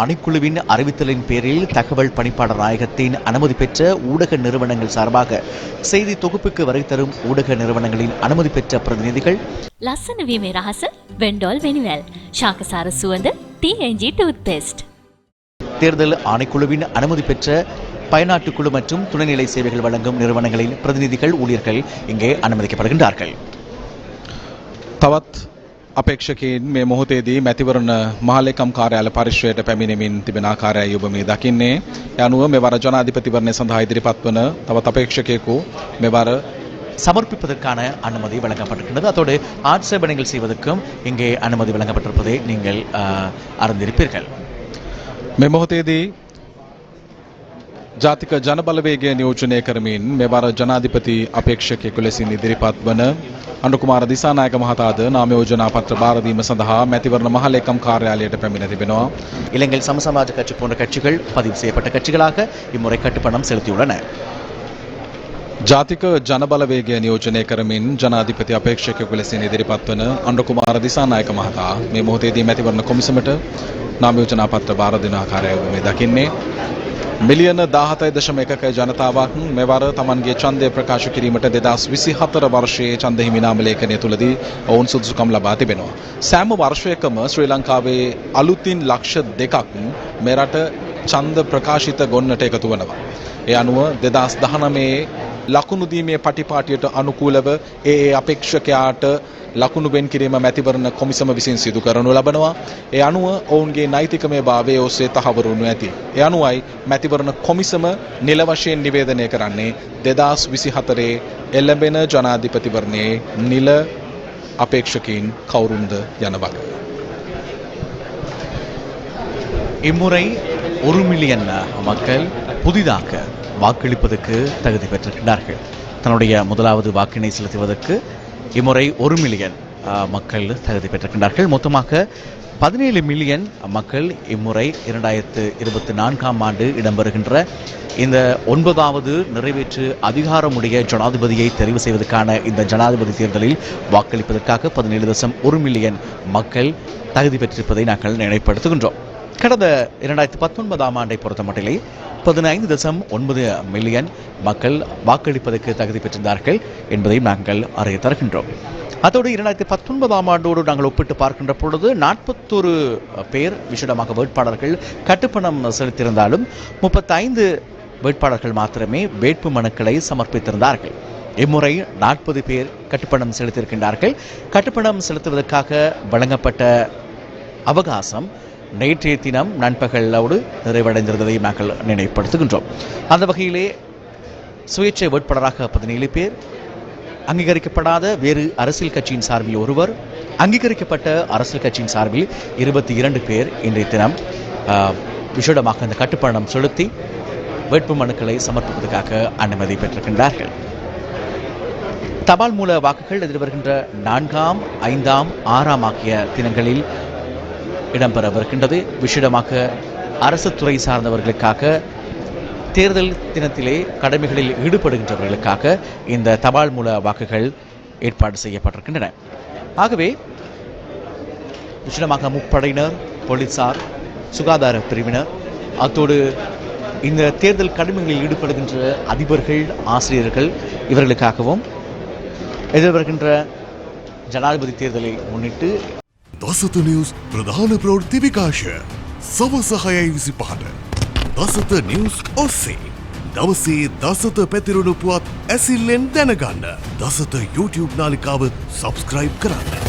ஆணைக்குழுவின் அறிவித்தலின் பேரில் தகவல் பணிப்பாளர் நாயகத்தின் அனுமதி பெற்ற ஊடக நிறுவனங்கள் சார்பாக செய்தி தொகுப்புக்கு வரை தரும் ஊடக நிறுவனங்களின் அனுமதி பெற்ற பிரதிநிதிகள் ලස්සන වීමේ රහස වෙන්ඩෝල් වෙනිවැල් ශාකසාර සුවඳ TNG டூத்பேஸ்ட். தேர்தல் ஆணைக்குழுவின் அனுமதி பெற்ற பயனாட்டுக்குழு மற்றும் துணைநிலை சேவைகள் வழங்கும் நிறுவனங்களின் பிரதிநிதிகள் ஊழியர்கள் இங்கே அனுமதிக்கப்படுகின்றார்கள். තවත් අපේක්ෂකයින් මේ මොහොතේදී මැතිවරණ මහලේකම් කාර්යාල පරිශ්‍රයට පැමිණෙමින් තිබෙන ආකාරයයි ඔබ මේ දකින්නේ. ඒ අනුව මෙවර ජනාධිපතිවරණය සඳහා ඉදිරිපත් වන තවත් අපේක්ෂකයෙකු මෙවර சமர்ப்பிப்பதற்கான அனுமதி வழங்கப்பட்டிருக்கிறது. அதோடு ஆட்சேபனைகள் செய்வதற்கும் இங்கே அனுமதி வழங்கப்பட்டிருப்பதை நீங்கள் அறிந்திருப்பீர்கள். මේ මොහොතේදී ජාතික ජනබලවේගය නියෝජනය කරමින් මෙවර ජනාධිපති අපේක්ෂකයෙකු ලෙසින් ඉදිරිපත් වන අනුකුමාර දිසානායක මහතාද නාම යෝජනා පත්‍ර බාර දීම සඳහා මැතිවරණ මහලේකම් කාර්යාලයට පැමිණ තිබෙනවා. இலங்கை சமசமாஜ கட்சி போன்ற கட்சிகள் பதிவு செய்யப்பட்ட கட்சிகளாக இம்முறை கட்டுப்பணம் செலுத்தியுள்ளன. ජාතික ජනබලවේගය නියෝජනය කරමින් ජනාධිපති අපේක්ෂකයෙකු ලෙසින් ඉදිරිපත් වන අනුකුමාර දිසානායක මහතා මේ මොහොතේදී මැතිවරණ කොමිසමට නාම යෝජනා පත්‍ර බාර දෙන ආකාරය ඔබ මේ දකින්නේ. මිලියන 17.1ක ජනතාවක් මෙවර තමන්ගේ ඡන්දය ප්‍රකාශ කිරීමට 2024 වර්ෂයේ ඡන්ද හිමි නාම ලේඛනය තුලදී ඔවුන් සුදුසුකම් ලබා තිබෙනවා. සෑම වර්ෂයකම ශ්‍රී ලංකාවේ අලුතින් ලක්ෂ 2ක් මෙරට ඡන්ද ප්‍රකාශිත ගොන්නට එකතු වෙනවා. ඒ අනුව 2019 ලකුණු දීමේ පටිපාටියට අනුකූලව ඒ අපේක්ෂකයාට ලකුණු වෙන් කිරීම මැතිවරණ කොමිසම විසින් සිදු කරනු ලබනවා. ඒ අනුව ඔවුන්ගේ නෛතිකමය භාවය ඔස්සේ තහවුරු වනු ඇති. ඒ අනුවයි මැතිවරණ කොමිසම නිල වශයෙන් නිවේදනය කරන්නේ 2024 එළඹෙන ජනාධිපතිවරණයේ නිල අපේක්ෂකයින් කවුරුන්ද යන වග. இம்முறை 1 மில்லியன் மக்கள் புதிதாக வாக்களிப்பதற்கு தகுதி பெற்றிருக்கிறார்கள். தன்னுடைய முதலாவது வாக்கினை செலுத்துவதற்கு இம்முறை 1 மில்லியன் மக்கள் தகுதி பெற்றிருக்கின்றார்கள். மொத்தமாக 17 மில்லியன் மக்கள் இம்முறை 2024ஆம் ஆண்டு இடம்பெறுகின்ற இந்த 9வது நிறைவேற்று அதிகாரமுடைய ஜனாதிபதியை தெரிவு செய்வதற்கான இந்த ஜனாதிபதி தேர்தலில் வாக்களிப்பதற்காக 17.1 மில்லியன் மக்கள் தகுதி பெற்றிருப்பதை நாங்கள் நினைப்படுத்துகின்றோம். கடந்த 2019ஆம் ஆண்டை பொறுத்தமட்டிலே 15.9 மில்லியன் மக்கள் வாக்களிப்பதற்கு தகுதி பெற்றிருந்தார்கள் என்பதை நாங்கள் அறிய தருகின்றோம். அதோடு 2019ஆம் ஆண்டோடு நாங்கள் ஒப்பிட்டு பார்க்கின்ற பொழுது 41 பேர் விசேடமாக வேட்பாளர்கள் கட்டுப்பணம் செலுத்தியிருந்தாலும் 35 வேட்பாளர்கள் மாத்திரமே வேட்பு மனுக்களை சமர்ப்பித்திருந்தார்கள். இம்முறை 40 பேர் கட்டுப்பணம் செலுத்தியிருக்கின்றார்கள். கட்டுப்பணம் செலுத்துவதற்காக வழங்கப்பட்ட அவகாசம் நேற்றைய தினம் நண்பகலோடு நிறைவடைந்திருந்ததை நாங்கள் நினைப்படுத்துகின்றோம். அந்த வகையிலே சுயேட்சை வேட்பாளராக 17 பேர், அங்கீகரிக்கப்படாத வேறு அரசியல் கட்சியின் சார்பில் ஒருவர், அங்கீகரிக்கப்பட்ட அரசியல் கட்சியின் சார்பில் 22 பேர் இன்றைய தினம் விசேடமாக அந்த கட்டுப்பணம் செலுத்தி வேட்பு மனுக்களை சமர்ப்பிப்பதற்காக அனுமதி பெற்றிருக்கின்றார்கள். தபால் மூல வாக்குகள் எதிர்வருகின்ற 4ஆம் 5ஆம் 6ஆம் ஆகிய தினங்களில் இடம்பெறவிருக்கின்றது. விசேடமாக அரசு துறை சார்ந்தவர்களுக்காக தேர்தல் தினத்திலே கடமைகளில் ஈடுபடுகின்றவர்களுக்காக இந்த தபால் மூல வாக்குகள் ஏற்பாடு செய்யப்பட்டிருக்கின்றன. ஆகவே விசேடமாக முப்படையினர், போலீசார், சுகாதார பிரிவினர், அத்தோடு இந்த தேர்தல் கடமைகளில் ஈடுபடுகின்ற அதிபர்கள், ஆசிரியர்கள் இவர்களுக்காகவும் எதிர்வருகின்ற ஜனாதிபதி தேர்தலை முன்னிட்டு දසත නිවස් ප්‍රධාන ප්‍රවෘත්ති විකාශය සවස 6:25 දසත නිවස් ඔස්සේ දවසේ දසත පැතිරුණු පුවත් ඇසිල්ලෙන් දැනගන්න දසත YouTube නාලිකාව සබස්ක්‍රයිබ් කරන්න.